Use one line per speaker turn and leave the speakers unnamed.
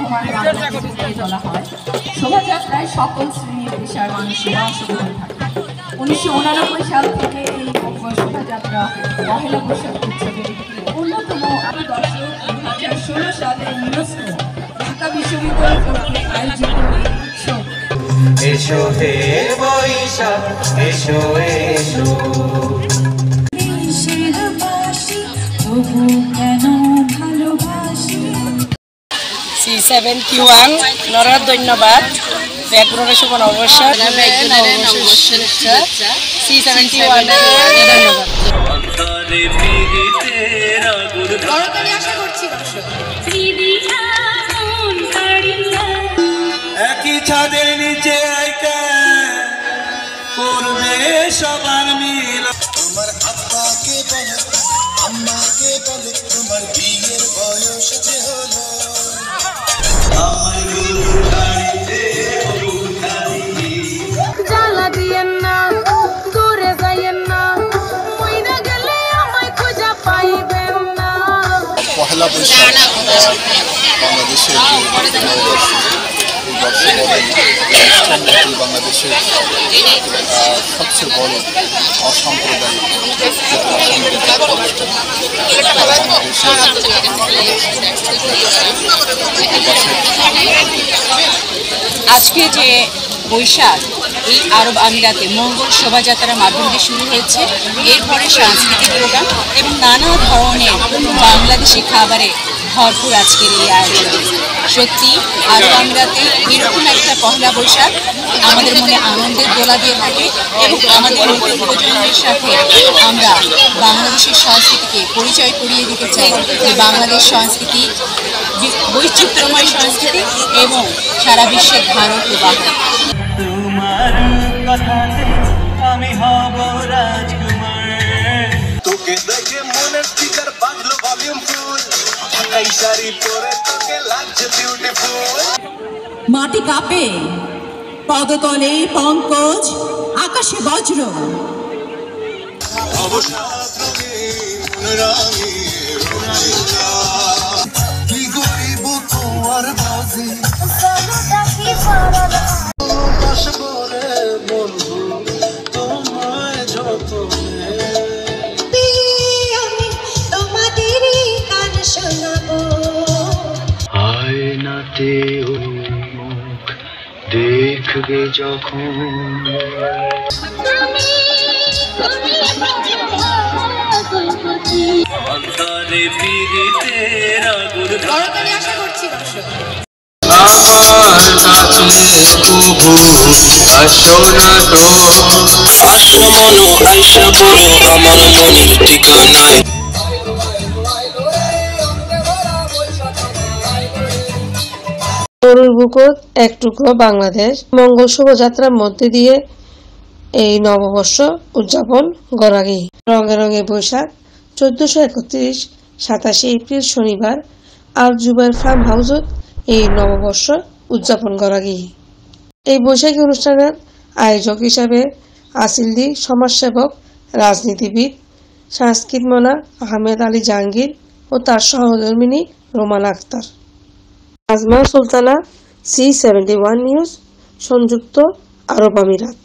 বহমান বলা হয়। শোভাযাত্রায় সকল শ্রেণী পেশার মানুষেরা অংশগ্রহণ থাকে। 1989 সাল থেকে এই শোভাযাত্রা পহেলা বৈশাখ উৎসবের অন্যতম আদর্শ। 2016 সালে ইউনেস্কো ঢাকা বিশ্ববিদ্যালয় কর্তৃক আয়োজিত এই উৎসব।
এসো হে বৈশাখ এসো এসো,
C71 নরার ধন্যবাদ। ব্যাকগ্রাউন্ডের শুভ নববর্ষ C71 ধন্যবাদ।
একই ছাদের নিচে করবে সবার মিল।
তোমার আব্বাকে বলে আম্মাকে বলে তোমার বিয়ের বয়স যে হলো।
জ্বালা দিয়েন না, দূরে যাইয়েন না, মইরা গেলে আমায় খুঁজে পাইবেন না।
পহেলা বৈশাখ বাংলাদেশের বাংলাদেশের সবচেয়ে বড় অসাম্প্রদায়িক
আজকে যে বৈশাখ এই আরব আমিরাতে মঙ্গল শোভাযাত্রার মাধ্যমে শুরু হয়েছে। এরপরে সাংস্কৃতিক প্রোগ্রাম এবং নানা ধরনের বাংলাদেশি খাবারে ভরপুর আজকের এই আয়োজন। সত্যি আরব আমিরাতে এরকম একটা পহেলা বৈশাখ আমাদের মনে আনন্দের দোলা দিয়ে থাকে এবং আমাদের নতুন প্রজন্মের সাথে আমরা বাংলাদেশের সংস্কৃতিকে পরিচয় করিয়ে দিতে চাই। বাংলাদেশ সংস্কৃতি বৈচিত্র্যময় সংস্কৃতি এবং সারা বিশ্বের ধারক বাহক।
তোমার কথাতে আমি হব রাজকুমার।
তোকে দেখে মনের স্পিকার বাজলো ভলিউম ফুল, ঢাকাই শাড়ি পরে তোকে লাগছে বিউটিফুল।
মাটি কাঁপে, পদতলে পঙ্কজ, আকাশে বজ্র।
কি গরিব তোমার বাজে বন্ধু তোমায় যত
তোমাদেরই গান শোনাবো।
আয়নাতে ওই মুখ দেখবে যখন, অন্তরে পীড়িতের আগুন
আশা করছি
আমার কাছে কবু আসো না তো। আসো মনো আইসা বলো আমার মনের ঠিকানায়।
গরুর বুকর এক টুকরো বাংলাদেশ মঙ্গল শোভাযাত্রার মধ্যে দিয়ে এই নববর্ষ উদযাপন গড়াগি। রঙে রঙে বৈশাখ 1431 27 এপ্রিল শনিবার আল জুবাইর ফার্ম হাউসত এই নববর্ষ উদযাপন গড়াগি। এই বৈশাখী অনুষ্ঠানের আয়োজক হিসাবে আসিলদি সমাজসেবক, রাজনীতিবিদ, সংস্কৃতমনা আহমেদ আলী জাহাঙ্গীর ও তার সহধর্মিনী রোমানা আক্তার। আজমা সুলতানা, C71 নিউজ, সংযুক্ত আরব আমিরাত।